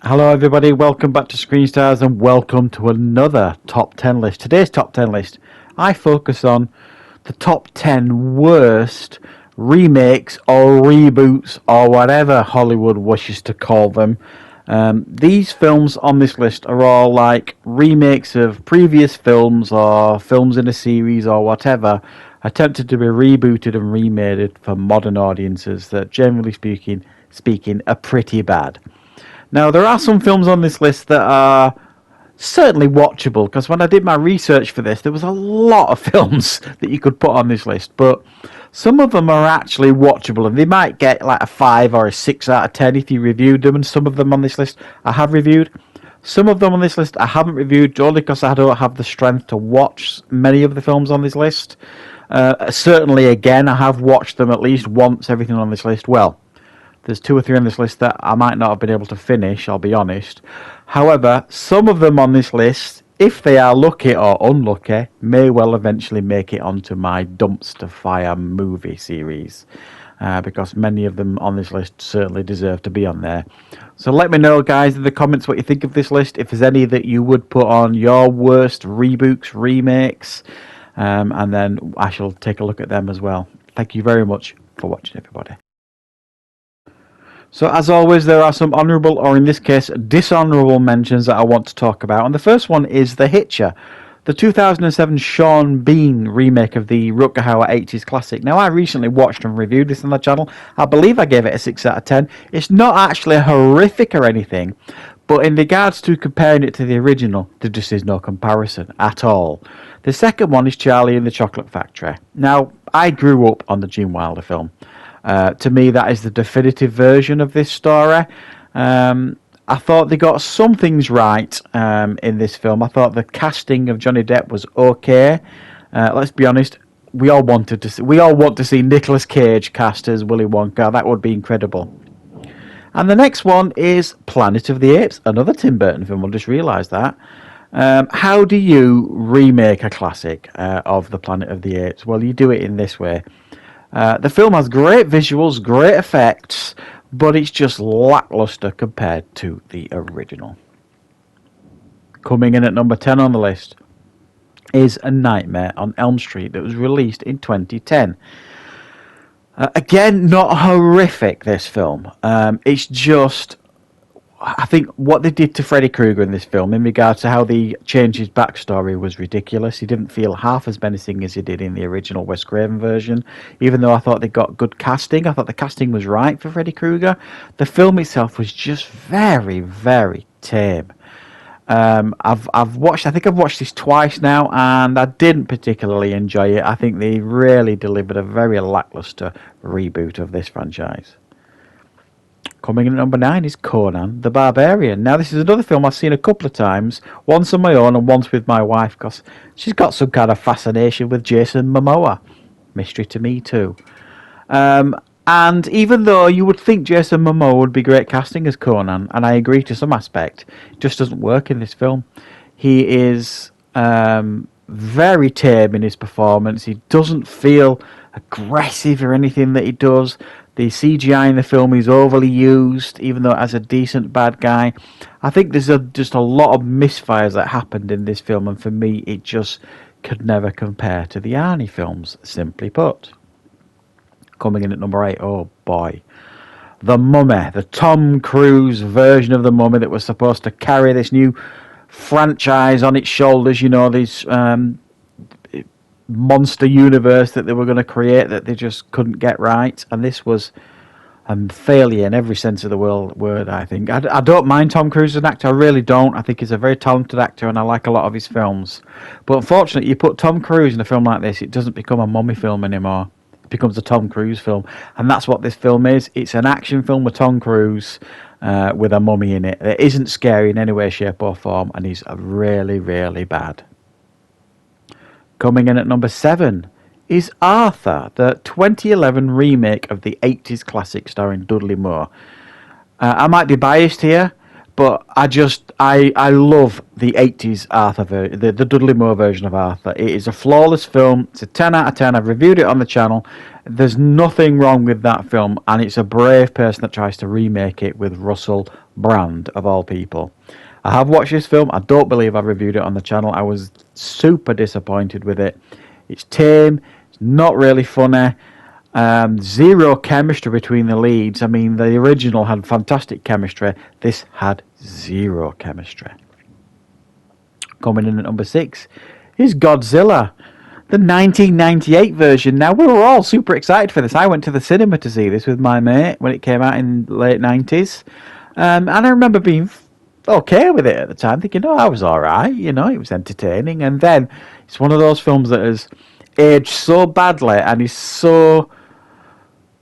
Hello, everybody. Welcome back to Screenstars and welcome to another top 10 list. Today's top 10 list, I focus on the top 10 worst remakes or reboots or whatever Hollywood wishes to call them. These films on this list are all like remakes of previous films or films in a series or whatever, attempted to be rebooted and remade for modern audiences that, generally speaking, are pretty bad. Now, there are some films on this list that are certainly watchable, because when I did my research for this, there was a lot of films that you could put on this list, but some of them are actually watchable, and they might get like a 5 or a 6 out of 10 if you reviewed them, and some of them on this list I have reviewed. Some of them on this list I haven't reviewed, only because I don't have the strength to watch many of the films on this list. Certainly, again, I have watched them at least once, everything on this list. Well, there's 2 or 3 on this list that I might not have been able to finish, I'll be honest. However, some of them on this list, if they are lucky or unlucky, may well eventually make it onto my dumpster fire movie series. Because many of them on this list certainly deserve to be on there. So let me know, guys, in the comments what you think of this list. If there's any that you would put on your worst reboots, remakes, and then I shall take a look at them as well. Thank you very much for watching, everybody. So as always, there are some honourable, or in this case, dishonourable mentions that I want to talk about. And the first one is The Hitcher, the 2007 Sean Bean remake of the Rutger Hauer 80s classic. Now, I recently watched and reviewed this on the channel. I believe I gave it a 6 out of 10. It's not actually horrific or anything, but in regards to comparing it to the original, there just is no comparison at all. The second one is Charlie and the Chocolate Factory. Now, I grew up on the Gene Wilder film. To me, that is the definitive version of this story. I thought they got some things right in this film. I thought the casting of Johnny Depp was okay. Let's be honest, we all want to see Nicolas Cage cast as Willy Wonka. That would be incredible. And the next one is Planet of the Apes, another Tim Burton film. I just realised that. How do you remake a classic of the Planet of the Apes? Well, you do it in this way. The film has great visuals, great effects, but it's just lackluster compared to the original. Coming in at number 10 on the list is A Nightmare on Elm Street that was released in 2010. Again, not horrific, this film. It's just, I think what they did to Freddy Krueger in this film in regards to how they changed his backstory was ridiculous. He didn't feel half as menacing as he did in the original Wes Craven version. Even though I thought they got good casting, I thought the casting was right for Freddy Krueger. The film itself was just very, very tame. I think I've watched this twice now, and I didn't particularly enjoy it. I think they really delivered a very lackluster reboot of this franchise. Coming in at number 9 is Conan the Barbarian. Now, this is another film I've seen a couple of times, once on my own and once with my wife, because she's got some kind of fascination with Jason Momoa. Mystery to me, too. And even though you would think Jason Momoa would be great casting as Conan, and I agree to some aspect, it just doesn't work in this film. He is very tame in his performance. He doesn't feel aggressive or anything that he does. The CGI in the film is overly used, even though it has a decent bad guy. I think there's just a lot of misfires that happened in this film, and for me, it just could never compare to the Arnie films, simply put. Coming in at number 8, oh boy. The Mummy, the Tom Cruise version of The Mummy that was supposed to carry this new franchise on its shoulders, you know, this monster universe that they were going to create that they just couldn't get right, and this was a failure in every sense of the word. I think I don't mind Tom Cruise as an actor. I really don't. I think he's a very talented actor, and I like a lot of his films. But unfortunately, you put Tom Cruise in a film like this, it doesn't become a mummy film anymore. It becomes a Tom Cruise film, and that's what this film is. It's an action film with Tom Cruise with a mummy in it. It isn't scary in any way, shape, or form, and he's really, really bad. Coming in at number 7 is Arthur, the 2011 remake of the 80s classic starring Dudley Moore. I might be biased here, but I love the 80s Arthur version, the Dudley Moore version of Arthur. It is a flawless film. It's a 10 out of 10. I've reviewed it on the channel. There's nothing wrong with that film, and it's a brave person that tries to remake it with Russell Brand, of all people. I have watched this film. I don't believe I've reviewed it on the channel. I was super disappointed with it. It's tame. It's not really funny. Zero chemistry between the leads. I mean, the original had fantastic chemistry. This had zero chemistry. Coming in at number 6 is Godzilla, the 1998 version. Now, we were all super excited for this. I went to the cinema to see this with my mate when it came out in the late 90s. And I remember being okay with it at the time, thinking, oh, I was all right. You know, it was entertaining. And then it's one of those films that has aged so badly and is so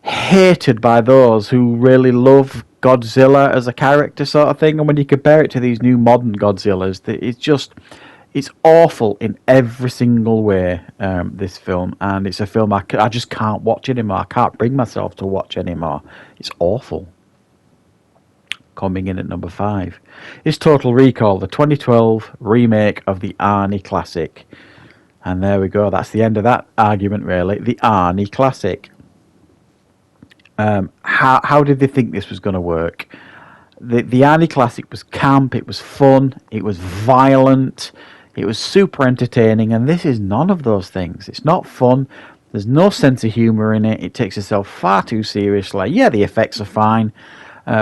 hated by those who really love Godzilla as a character, sort of thing. And when you compare it to these new modern Godzillas, it's awful in every single way, this film. And it's a film I just can't watch anymore. I can't bring myself to watch anymore. It's awful. Coming in at number 5 is Total Recall, the 2012 remake of the Arnie classic. And there we go. That's the end of that argument, really. The Arnie classic. How did they think this was going to work? The Arnie classic was camp. It was fun. It was violent. It was super entertaining. And this is none of those things. It's not fun. There's no sense of humour in it. It takes itself far too seriously. Yeah, the effects are fine.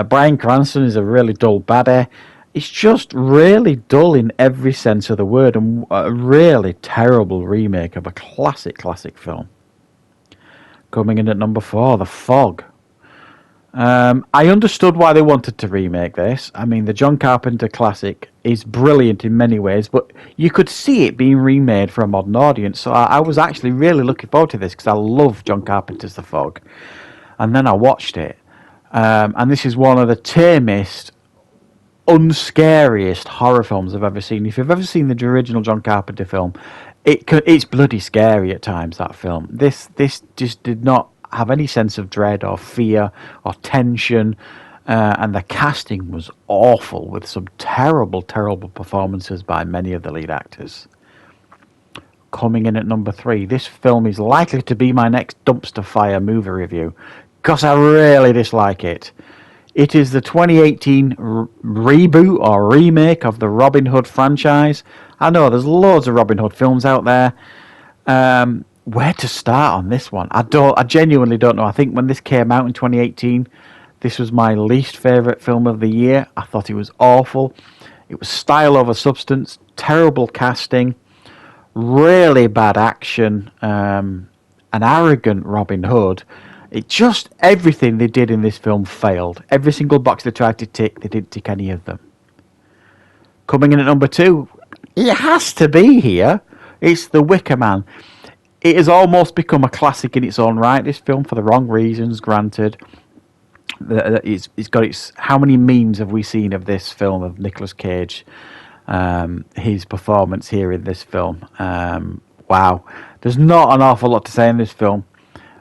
Bryan Cranston is a really dull baddie. It's just really dull in every sense of the word, and a really terrible remake of a classic film. Coming in at number 4, The Fog. I understood why they wanted to remake this. I mean, the John Carpenter classic is brilliant in many ways, but you could see it being remade for a modern audience. So I was actually really looking forward to this because I love John Carpenter's The Fog. And then I watched it. And this is one of the tamest, unscariest horror films I've ever seen. If you've ever seen the original John Carpenter film, it's bloody scary at times, that film. This just did not have any sense of dread or fear or tension, and the casting was awful, with some terrible performances by many of the lead actors. Coming in at number 3, this film is likely to be my next dumpster fire movie review, because I really dislike it. It is the 2018 reboot or remake of the Robin Hood franchise. I know there's loads of Robin Hood films out there. Where to start on this one? I genuinely don't know. I think when this came out in 2018, this was my least favourite film of the year. I thought it was awful. It was style over substance, terrible casting, really bad action, an arrogant Robin Hood. Everything they did in this film failed. Every single box they tried to tick, they didn't tick any of them. Coming in at number 2, it has to be here. It's The Wicker Man. It has almost become a classic in its own right, this film, for the wrong reasons, granted. It's got its... How many memes have we seen of this film, of Nicolas Cage, his performance here in this film? Wow. There's not an awful lot to say in this film.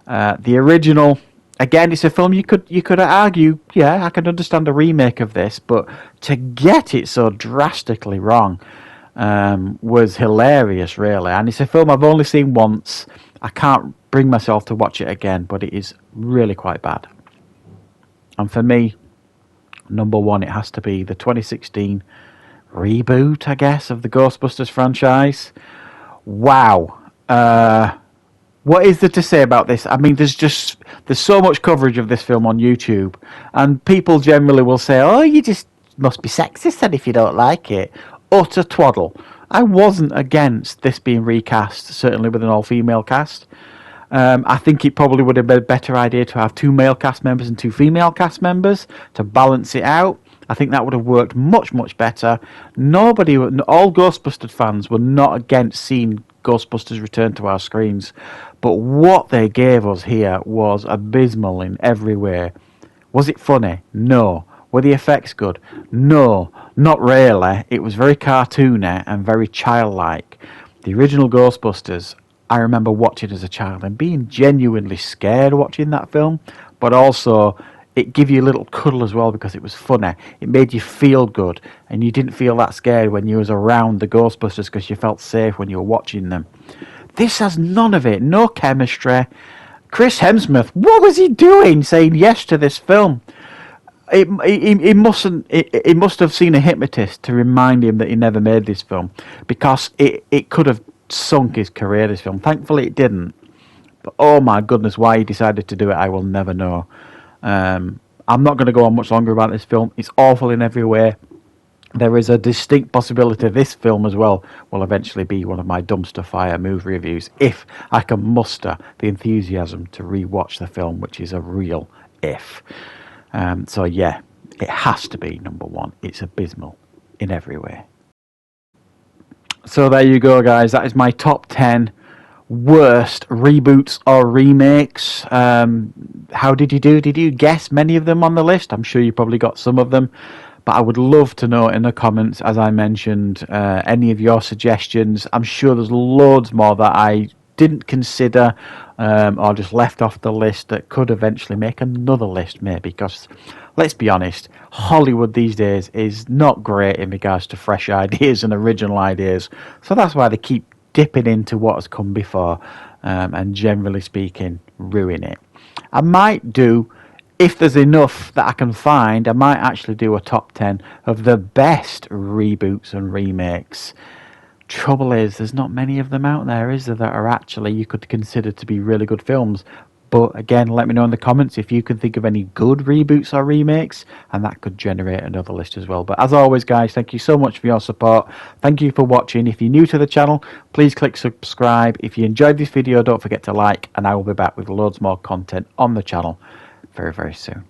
The original, again, it's a film you could argue, yeah, I can understand a remake of this, but to get it so drastically wrong was hilarious, really. And it's a film I've only seen once. I can't bring myself to watch it again, but it is really quite bad. And for me, number 1, it has to be the 2016 reboot, I guess, of the Ghostbusters franchise. Wow. What is there to say about this? I mean, there's so much coverage of this film on YouTube, and people generally will say, oh, you just must be sexist then if you don't like it. Utter twaddle. I wasn't against this being recast, certainly with an all-female cast. I think it probably would have been a better idea to have 2 male cast members and 2 female cast members to balance it out. I think that would have worked much better. All Ghostbusters fans were not against seeing Ghostbusters return to our screens, but what they gave us here was abysmal in every way. Was it funny? No. Were the effects good? No, not really. It was very cartoony and very childlike. The original Ghostbusters, I remember watching as a child and being genuinely scared watching that film, but also it gave you a little cuddle as well because it was funny. It made you feel good, and you didn't feel that scared when you was around the Ghostbusters because you felt safe when you were watching them. This has none of it. No chemistry, Chris Hemsworth, what was he doing saying yes to this film? He must have seen a hypnotist to remind him that he never made this film, because it could have sunk his career, this film. Thankfully it didn't. But oh my goodness, why he decided to do it, I will never know. I'm not going to go on much longer about this film. It's awful in every way. There is a distinct possibility this film as well will eventually be one of my dumpster fire movie reviews, if I can muster the enthusiasm to rewatch the film, which is a real if. So yeah, it has to be number one. It's abysmal in every way. So there you go, guys. That is my top 10 worst reboots or remakes. How did you do? Did you guess many of them on the list? I'm sure you probably got some of them. But I would love to know in the comments, as I mentioned, any of your suggestions. I'm sure there's loads more that I didn't consider or just left off the list that could eventually make another list, maybe. Because, let's be honest, Hollywood these days is not great in regards to fresh ideas and original ideas. So that's why they keep dipping into what has come before and, generally speaking, ruin it. I might do... If there's enough that I can find, I might actually do a top 10 of the best reboots and remakes. Trouble is, there's not many of them out there, is there, that are actually you could consider to be really good films. But again, let me know in the comments if you can think of any good reboots or remakes, and that could generate another list as well. But as always, guys, thank you so much for your support. Thank you for watching. If you're new to the channel, please click subscribe. If you enjoyed this video, don't forget to like, and I will be back with loads more content on the channel very, very soon.